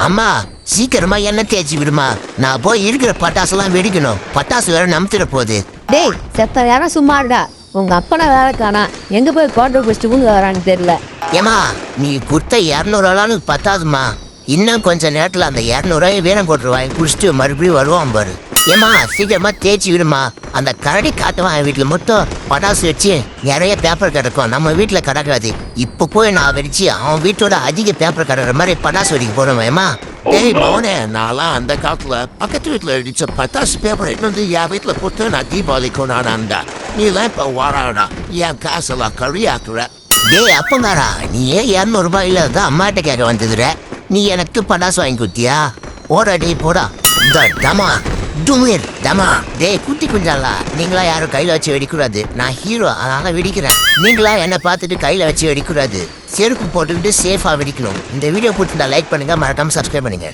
அம்மா சீக்கிரமா எண்ணெய் தேய்ச்சி விடுமா, நான் போய் இருக்கிற பட்டாசுலாம் வெடிக்கணும். பட்டாசு வேற நம்பிட போகுது. டேய் செத்த யாரும் சும்மாடா, உங்க அப்பனை வேலை காணா, எங்க போய் கோட்டை பிடிச்சிட்டு ஊங்க வரான்னு தெரியல. ஏமா நீ கொடுத்த 200 பத்தாதுமா, இன்னும் கொஞ்ச நேரத்துல அந்த 200 வீரம் போட்டுருவாங்க, குடிச்சிட்டு மறுபடியும் வருவான் பாரு. ஏமா சீக்கிரமா தேய்ச்சி விடுமா, அந்த கரடி காட்டுவான் வீட்டுல மொத்தம் பட்டாசு வச்சு நிறைய பேப்பர் கிடக்கும், நம்ம வீட்டுல கிடக்காது. இப்ப போய் நான் வெடிச்சு அவன் வீட்டோட அதிக பேப்பர் கிடக்குற மாதிரி பட்டாசு வெடிக்க போறேன். டேய் மௌனே, நான்லாம் அந்த காலத்துல பக்கத்து வீட்டுல அடிச்ச பட்டாசு பேப்பர் இன்னொன்று என் வீட்டுல போட்டு நான் தீபாவளிக்கு நானாண்டா. நீலாம் இப்ப வாராடா, என் காசெல்லாம் கழியாக்குற. டேய் அப்பங்காரா, நீ ஏன் 200 ரூபாயில தான் அம்மாட்ட கேட்க வந்ததுற, நீ எனக்கு பட்டாசு வாங்கி கொடுத்தியா? ஓடா டே போடா. தமா டுமிர் தமா. டேய் குட்டி குஞ்சாலா, நீங்களா யாரும் கையில வச்சு வெடிக்கூடாது, நான் ஹீரோ அதனால வெடிக்கிறேன். நீங்களா என்னை பார்த்துட்டு கையில வச்சு வெடிக்கூடாது, செருப்பு போட்டுக்கிட்டு சேஃபா வெடிக்கணும். இந்த வீடியோ பிடிச்சிருந்தா லைக் பண்ணுங்க, மறக்காம சப்ஸ்கிரைப் பண்ணுங்க.